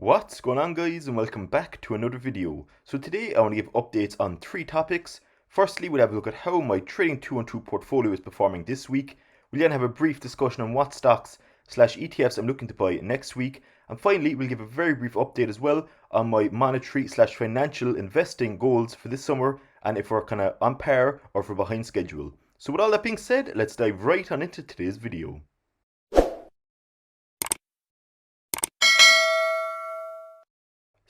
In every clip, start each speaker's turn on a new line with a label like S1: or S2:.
S1: What's going on, guys, and welcome back to another video. So today I want to give updates on three topics. Firstly, we'll have a look at how my trading 2-on-2 portfolio is performing this week. We'll then have a brief discussion on what stocks / ETFs I'm looking to buy next week. And finally, we'll give a very brief update as well on my monetary / financial investing goals for this summer, and if we're kind of on par or if we're behind schedule. So with all that being said, let's dive right on into today's video.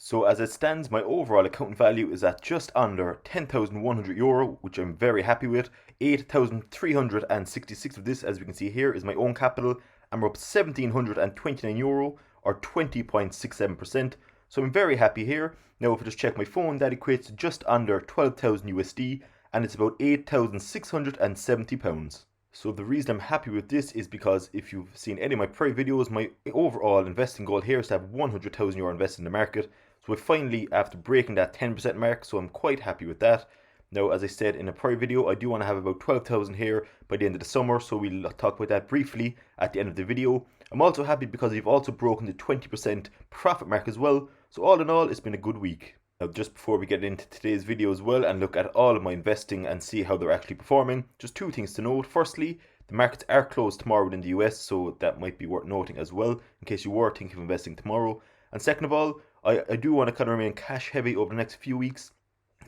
S1: So as it stands, my overall account value is at just under €10,100, which I'm very happy with. 8,366 of this, as we can see here, is my own capital, and we're up €1,729 or 20.67%. So I'm very happy here. Now if I just check my phone, that equates to just under 12,000 USD, and it's about £8,670. So the reason I'm happy with this is because if you've seen any of my prior videos, my overall investing goal here is to have €100,000 invested in the market. So I finally, after breaking that 10% mark, so I'm quite happy with that. Now, as I said in a prior video, I do want to have about 12,000 here by the end of the summer, so we'll talk about that briefly at the end of the video. I'm also happy because we've also broken the 20% profit mark as well. So all in all, it's been a good week. Now, just before we get into today's video as well and look at all of my investing and see how they're actually performing, just two things to note. Firstly, the markets are closed tomorrow in the US, so that might be worth noting as well, in case you were thinking of investing tomorrow. And second of all, I do want to kind of remain cash heavy over the next few weeks.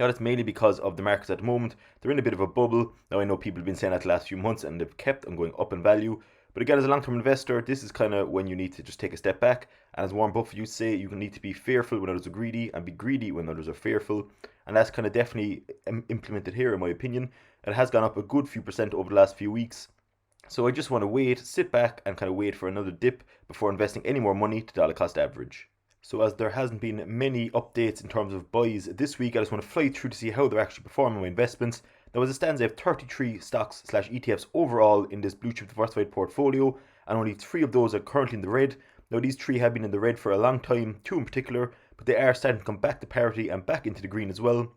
S1: Now that's mainly because of the markets at the moment. They're in a bit of a bubble. Now I know people have been saying that the last few months and they've kept on going up in value. But again, as a long-term investor, this is kind of when you need to just take a step back. And as Warren Buffett used to say, you need to be fearful when others are greedy and be greedy when others are fearful. And that's kind of definitely implemented here in my opinion. It has gone up a good few percent over the last few weeks. So I just want to wait, sit back and kind of wait for another dip before investing any more money to dollar cost average. So as there hasn't been many updates in terms of buys this week, I just want to fly through to see how they're actually performing my investments. Now as it stands, I have 33 stocks / ETFs overall in this blue chip diversified portfolio, and only 3 of those are currently in the red. Now these 3 have been in the red for a long time, 2 in particular, but they are starting to come back to parity and back into the green as well.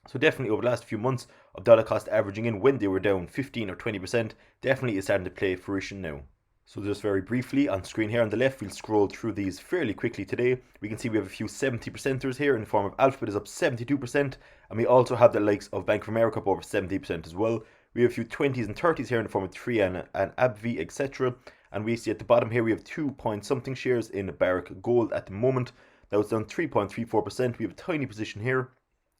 S1: So definitely over the last few months of dollar cost averaging in when they were down 15 or 20%, definitely is starting to play fruition now. So just very briefly, on screen here on the left, we'll scroll through these fairly quickly today. We can see we have a few 70%ers here in the form of Alphabet is up 72%, and we also have the likes of Bank of America up over 70% as well. We have a few 20s and 30s here in the form of 3 and AbbVie, etc. And we see at the bottom here we have 2 point something shares in Barrick Gold at the moment. Now it's down 3.34%. We have a tiny position here.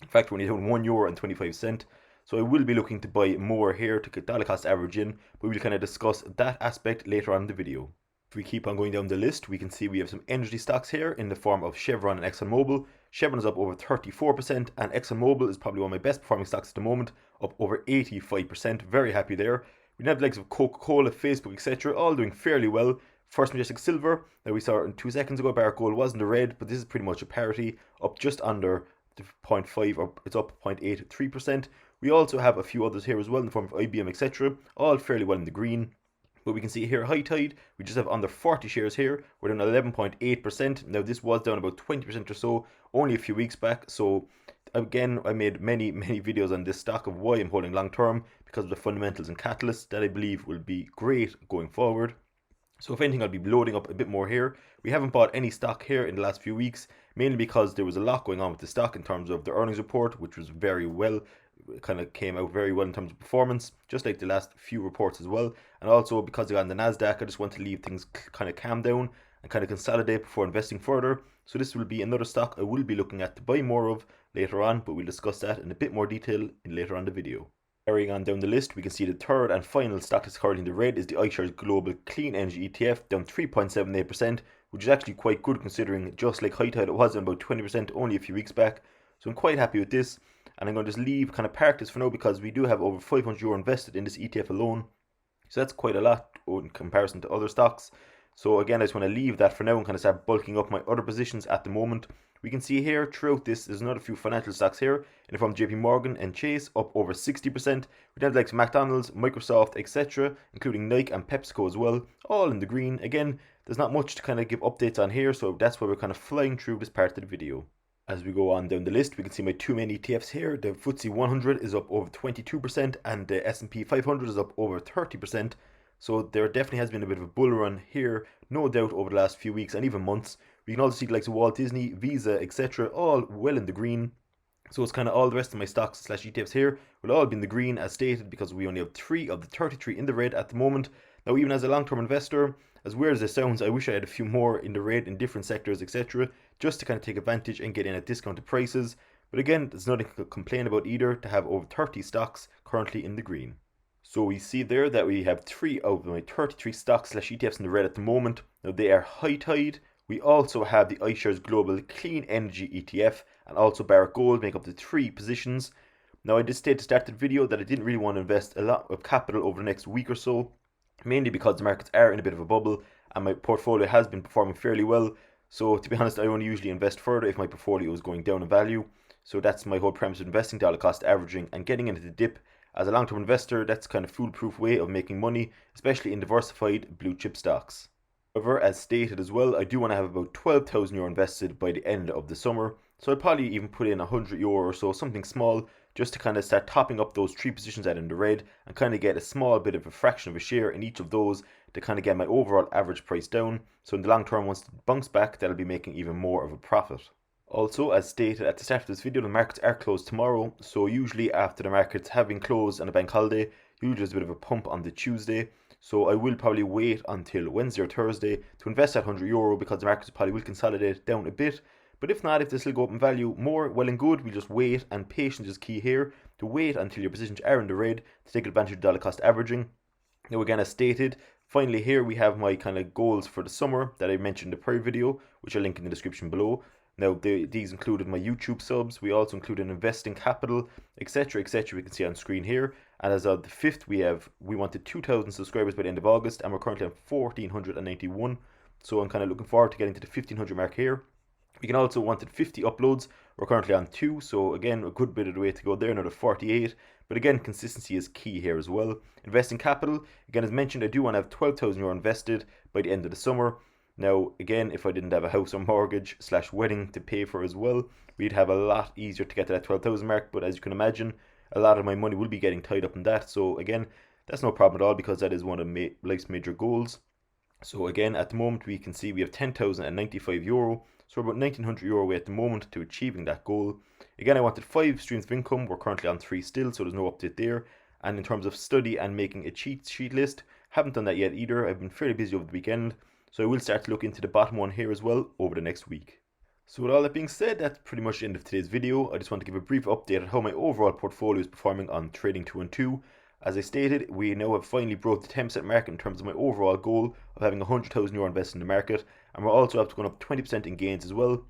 S1: In fact, we're only down €1.25. So I will be looking to buy more here to get dollar cost average in, but we'll kind of discuss that aspect later on in the video. If we keep on going down the list, we can see we have some energy stocks here in the form of Chevron and ExxonMobil. Chevron is up over 34%, and ExxonMobil is probably one of my best performing stocks at the moment, up over 85%. Very happy there. We have the likes of Coca-Cola, Facebook, etc., all doing fairly well. First Majestic Silver, that we saw 2 seconds ago, Barrick Gold was in the red, but this is pretty much a parity, up just under 0.5, or it's up 0.83%. We also have a few others here as well in the form of IBM, etc. All fairly well in the green. But we can see here High Tide, we just have under 40 shares here. We're down 11.8%. Now this was down about 20% or so only a few weeks back. So again, I made many videos on this stock of why I'm holding long term, because of the fundamentals and catalysts that I believe will be great going forward. So if anything, I'll be loading up a bit more here. We haven't bought any stock here in the last few weeks, mainly because there was a lot going on with the stock in terms of the earnings report, which was very well, kind of came out very well in terms of performance, just like the last few reports as well. And also because they got on the NASDAQ, I just want to leave things kind of calm down and kind of consolidate before investing further. So this will be another stock I will be looking at to buy more of later on, but we'll discuss that in a bit more detail later on in the video. Carrying on down the list, we can see the third and final stock that's currently in the red is the iShares Global Clean Energy ETF, down 3.78%, which is actually quite good considering just like High Tide it was down about 20% only a few weeks back. So I'm quite happy with this, and I'm going to just leave, kind of park this for now, because we do have over €500 invested in this ETF alone. So that's quite a lot in comparison to other stocks. So again, I just want to leave that for now and kind of start bulking up my other positions at the moment. We can see here throughout this, there's another few financial stocks here in the form of JP Morgan and Chase, up over 60%. We have like McDonald's, Microsoft, etc., including Nike and PepsiCo as well, all in the green. Again, there's not much to kind of give updates on here, so that's why we're kind of flying through this part of the video. As we go on down the list, we can see my 2 main ETFs here. The FTSE 100 is up over 22%, and the S&P 500 is up over 30%. So there definitely has been a bit of a bull run here, no doubt, over the last few weeks and even months. We can also see the likes of Walt Disney, Visa, etc. all well in the green. So it's kind of all the rest of my stocks slash ETFs here will all be in the green as stated, because we only have 3 of the 33 in the red at the moment. Now, even as a long-term investor, as weird as it sounds, I wish I had a few more in the red in different sectors, etc., just to kind of take advantage and get in at discounted prices. But again, there's nothing to complain about either to have over 30 stocks currently in the green. So we see there that we have 3 out of my 33 stocks slash ETFs in the red at the moment. Now they are high tide. We also have the iShares Global Clean Energy ETF and also Barrick Gold make up the 3 positions. Now I did state to start the video that I didn't really want to invest a lot of capital over the next week or so, mainly because the markets are in a bit of a bubble and my portfolio has been performing fairly well. So to be honest, I only usually invest further if my portfolio is going down in value. So that's my whole premise of investing, dollar cost averaging and getting into the dip. As a long-term investor, that's kind of foolproof way of making money, especially in diversified blue chip stocks. However, as stated as well, I do want to have about €12,000 invested by the end of the summer. So I'd probably even put in €100 or so, something small, just to kind of start topping up those 3 positions out in the red and kind of get a small bit of a fraction of a share in each of those to kind of get my overall average price down. So in the long term, once it bounces back, that'll be making even more of a profit. Also, as stated at the start of this video, the markets are closed tomorrow, so usually after the markets have been closed on a bank holiday, usually there's a bit of a pump on the Tuesday, so I will probably wait until Wednesday or Thursday to invest that €100 because the markets probably will consolidate down a bit. But if not, if they still go up in value more, well and good, we'll just wait, and patience is key here, to wait until your positions are in the red to take advantage of dollar cost averaging. Now again, as stated, finally here we have my kind of goals for the summer that I mentioned in the prior video, which I'll link in the description below. Now, these included my YouTube subs. We also included investing capital, etc., etc. We can see on screen here. And as of the 5th, we wanted 2,000 subscribers by the end of August, and we're currently on 1,491. So I'm kind of looking forward to getting to the 1,500 mark here. We can also wanted 50 uploads. We're currently on 2, so again, a good bit of the way to go there, another 48. But again, consistency is key here as well. Investing capital, again, as mentioned, I do want to have €12,000 invested by the end of the summer. Now, again, if I didn't have a house or mortgage slash wedding to pay for as well, we'd have a lot easier to get to that 12,000 mark. But as you can imagine, a lot of my money will be getting tied up in that. So again, that's no problem at all because that is one of life's major goals. So again, at the moment, we can see we have €10,095. So we're about €1,900 away at the moment to achieving that goal. Again, I wanted 5 streams of income. We're currently on 3 still, so there's no update there. And in terms of study and making a cheat sheet list, haven't done that yet either. I've been fairly busy over the weekend. So I will start to look into the bottom one here as well over the next week. So with all that being said, that's pretty much the end of today's video. I just want to give a brief update on how my overall portfolio is performing on Trading 212. As I stated, we now have finally broke the 10% mark in terms of my overall goal of having €100,000 invested in the market. And we're also up to going up 20% in gains as well.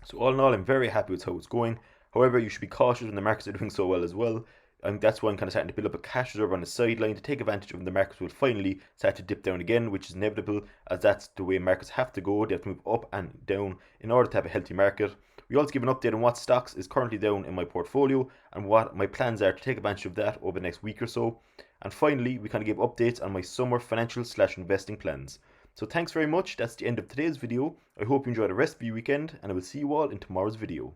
S1: So all in all, I'm very happy with how it's going. However, you should be cautious when the markets are doing so well as well. And that's why I'm kind of starting to build up a cash reserve on the sideline to take advantage of when the markets will finally start to dip down again, which is inevitable as that's the way markets have to go. They have to move up and down in order to have a healthy market. We also give an update on what stocks is currently down in my portfolio and what my plans are to take advantage of that over the next week or so. And finally, we kind of give updates on my summer financial slash investing plans. So thanks very much. That's the end of today's video. I hope you enjoy the rest of your weekend and I will see you all in tomorrow's video.